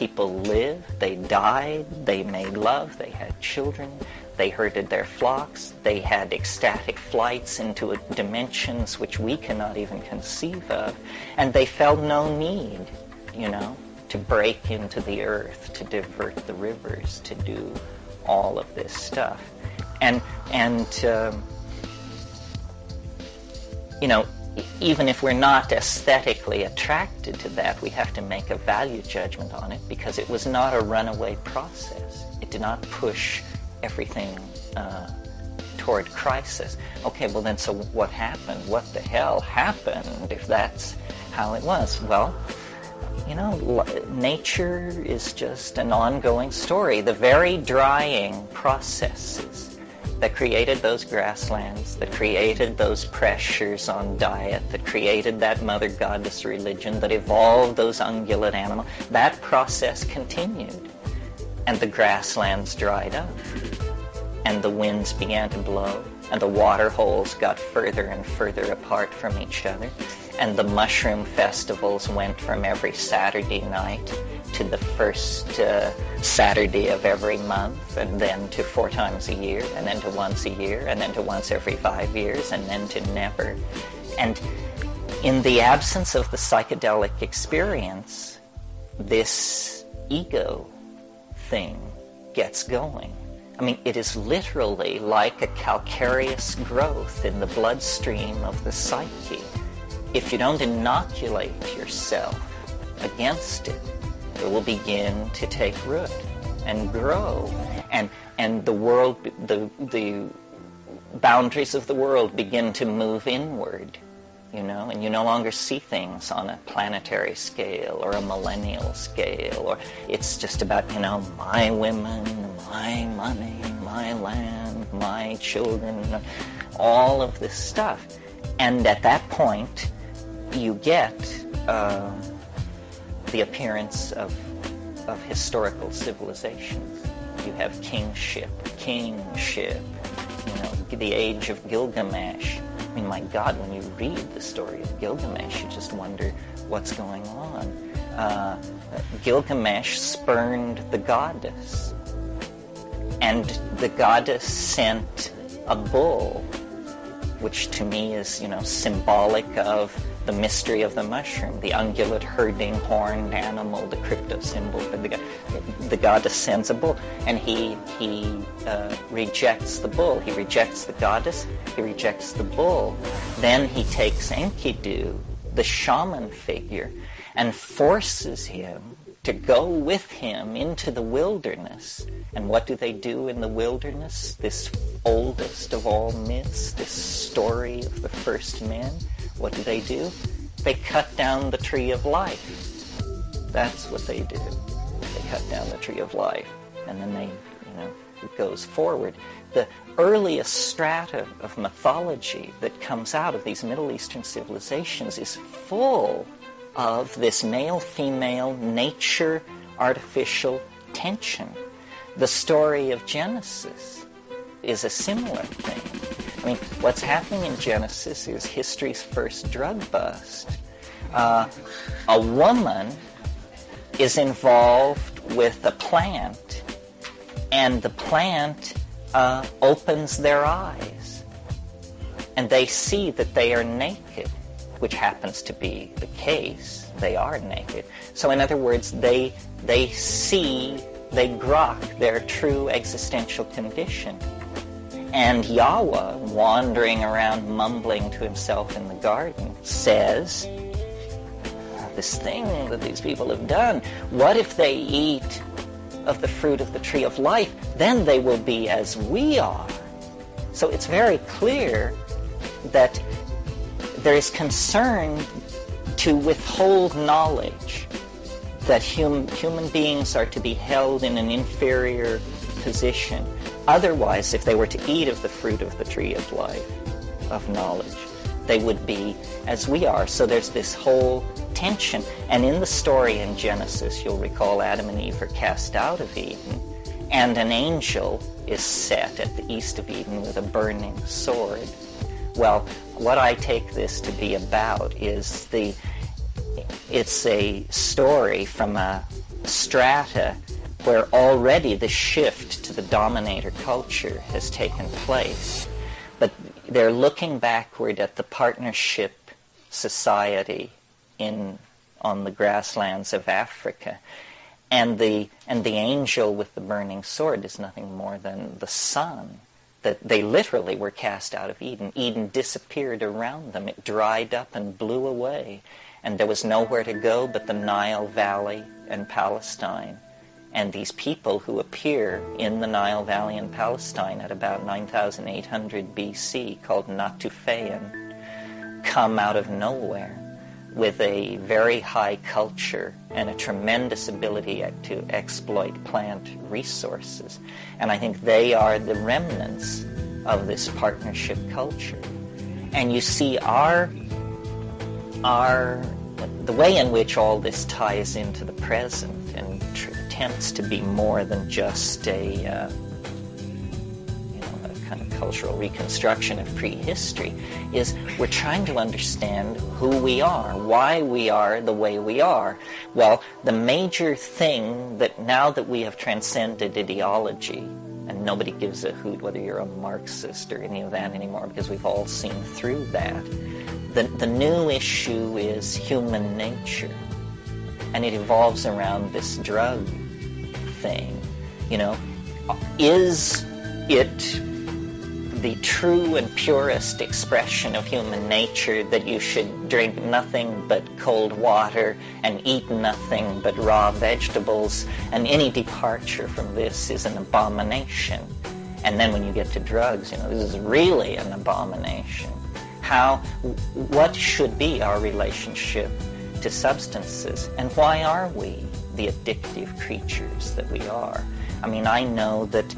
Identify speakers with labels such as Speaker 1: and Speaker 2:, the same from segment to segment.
Speaker 1: people lived, they died, they made love, they had children, they herded their flocks, they had ecstatic flights into dimensions which we cannot even conceive of, and they felt no need, to break into the earth, to divert the rivers, to do all of this stuff. And even if we're not aesthetically attracted to that, we have to make a value judgment on it, because it was not a runaway process. It did not push everything toward crisis. Okay, well then, so what happened? What the hell happened if that's how it was? Well, nature is just an ongoing story. The very drying processes that created those grasslands, that created those pressures on diet, that created that mother goddess religion, that evolved those ungulate animals, that process continued. And the grasslands dried up, and the winds began to blow, and the water holes got further and further apart from each other, and the mushroom festivals went from every Saturday night to the first Saturday of every month, and then to 4 times a year, and then to once a year, and then to once every 5 years, and then to never. And in the absence of the psychedelic experience, this ego thing gets going. I mean, it is literally like a calcareous growth in the bloodstream of the psyche. If you don't inoculate yourself against it, it will begin to take root and grow, and the world, the boundaries of the world begin to move inward, and you no longer see things on a planetary scale or a millennial scale, or it's just about, my women, my money, my land, my children, all of this stuff. And at that point, you get the appearance of historical civilizations. You have kingship, the age of Gilgamesh. I mean, my God, when you read the story of Gilgamesh, you just wonder what's going on. Gilgamesh spurned the goddess, and the goddess sent a bull, which to me is, symbolic of the mystery of the mushroom, the ungulate herding horned animal, the crypto symbol. The goddess sends a bull, and he rejects the bull. He rejects the goddess. He rejects the bull. Then he takes Enkidu, the shaman figure, and forces him to go with him into the wilderness. And what do they do in the wilderness? This oldest of all myths, this story of the first men. What do? They cut down the tree of life. That's what they do. They cut down the tree of life. And then it goes forward. The earliest strata of mythology that comes out of these Middle Eastern civilizations is full of this male-female nature-artificial tension. The story of Genesis is a similar thing. I mean, what's happening in Genesis is history's first drug bust. A woman is involved with a plant, and the plant opens their eyes, and they see that they are naked, which happens to be the case. They are naked. So in other words, they grok their true existential condition. And Yahweh, wandering around mumbling to himself in the garden, says, this thing that these people have done, what if they eat of the fruit of the tree of life? Then they will be as we are. So it's very clear that there is concern to withhold knowledge, that human beings are to be held in an inferior position. Otherwise, if they were to eat of the fruit of the tree of life, of knowledge, they would be as we are. So there's this whole tension. And in the story in Genesis, you'll recall Adam and Eve are cast out of Eden, and an angel is set at the east of Eden with a burning sword. Well, what I take this to be about is it's a story from a strata where already the shift to the dominator culture has taken place. But they're looking backward at the partnership society on the grasslands of Africa. And the angel with the burning sword is nothing more than the sun. That they literally were cast out of Eden. Eden disappeared around them. It dried up and blew away. And there was nowhere to go but the Nile Valley and Palestine. And these people who appear in the Nile Valley and Palestine at about 9,800 BC, called Natufian, come out of nowhere with a very high culture and a tremendous ability to exploit plant resources. And I think they are the remnants of this partnership culture. And you see the way in which all this ties into the present and attempts to be more than just a kind of cultural reconstruction of prehistory is we're trying to understand who we are, why we are the way we are. Well, the major thing that now that we have transcended ideology, and nobody gives a hoot whether you're a Marxist or any of that anymore because we've all seen through that, the new issue is human nature. And it evolves around this drug thing. Is it the true and purest expression of human nature that you should drink nothing but cold water and eat nothing but raw vegetables, and any departure from this is an abomination? And then when you get to drugs, this is really an abomination. What should be our relationship to substances, and why are we the addictive creatures that we are? I mean, I know that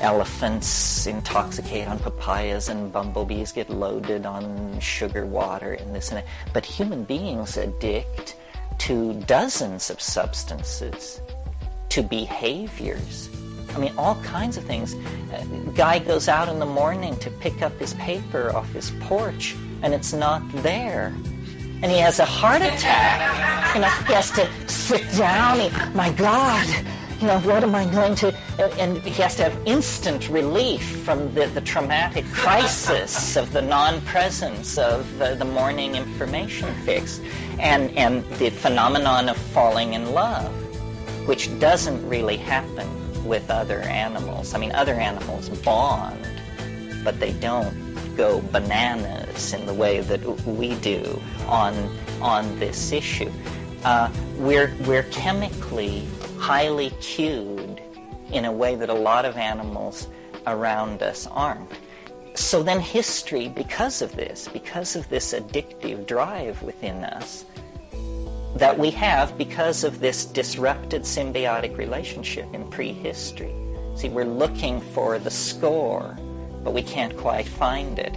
Speaker 1: elephants intoxicate on papayas and bumblebees get loaded on sugar water and this and that, but human beings addict to dozens of substances, to behaviors. I mean, all kinds of things. A guy goes out in the morning to pick up his paper off his porch, and it's not there. And he has a heart attack. He has to sit down. My God, what am I going to... And he has to have instant relief from the traumatic crisis of the non-presence of the morning information fix. And the phenomenon of falling in love, which doesn't really happen with other animals. I mean, other animals bond, but they don't go bananas in the way that we do on this issue. We're chemically highly cued in a way that a lot of animals around us aren't. So then history, because of this addictive drive within us that we have, because of this disrupted symbiotic relationship in prehistory. See, we're looking for the score, but we can't quite find it.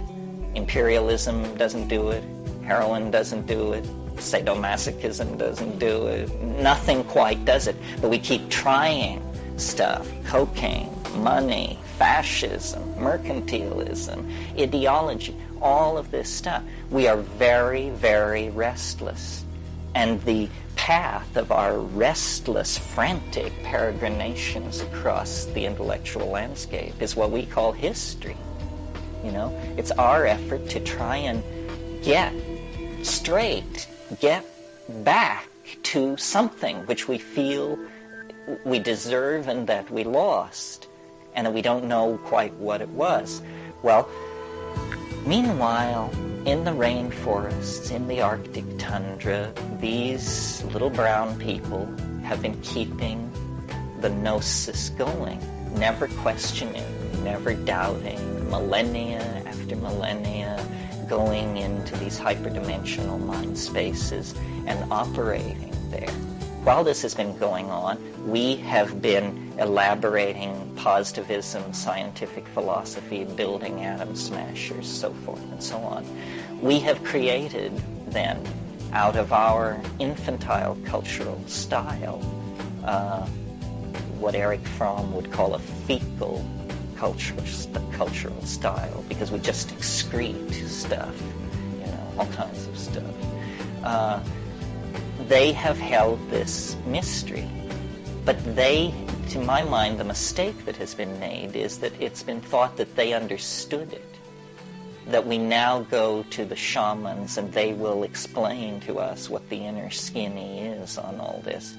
Speaker 1: Imperialism doesn't do it. Heroin doesn't do it. Sadomasochism doesn't do it. Nothing quite does it. But we keep trying stuff. Cocaine, money, fascism, mercantilism, ideology, all of this stuff. We are very, very restless. And the path of our restless, frantic peregrinations across the intellectual landscape is what we call history. It's our effort to try and get straight, get back to something which we feel we deserve and that we lost, and that we don't know quite what it was. Well, meanwhile, in the rainforests, in the Arctic tundra, these little brown people have been keeping the gnosis going, never questioning, never doubting, millennia after millennia, going into these hyperdimensional mind spaces and operating there. While this has been going on, we have been elaborating positivism, scientific philosophy, building atom smashers, so forth and so on. We have created, then, out of our infantile cultural style, what Eric Fromm would call a fecal cultural style, because we just excrete stuff, all kinds of stuff. they have held this mystery. But to my mind, the mistake that has been made is that it's been thought that they understood it. That we now go to the shamans and they will explain to us what the inner skinny is on all this.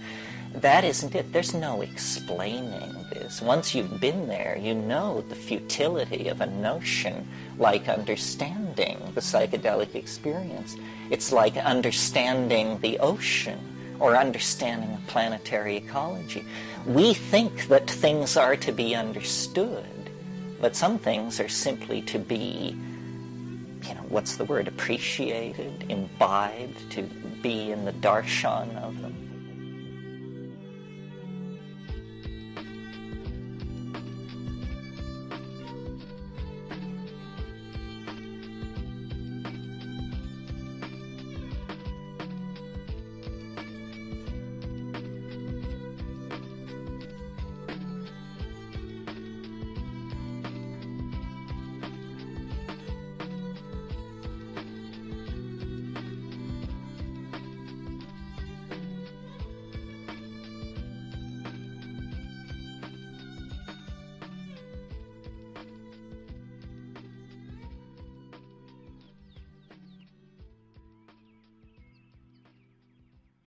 Speaker 1: That isn't it. There's no explaining this. Once you've been there, you know the futility of a notion like understanding the psychedelic experience. It's like understanding the ocean or understanding a planetary ecology. We think that things are to be understood, but some things are simply to be, what's the word, appreciated, imbibed, to be in the darshan of them.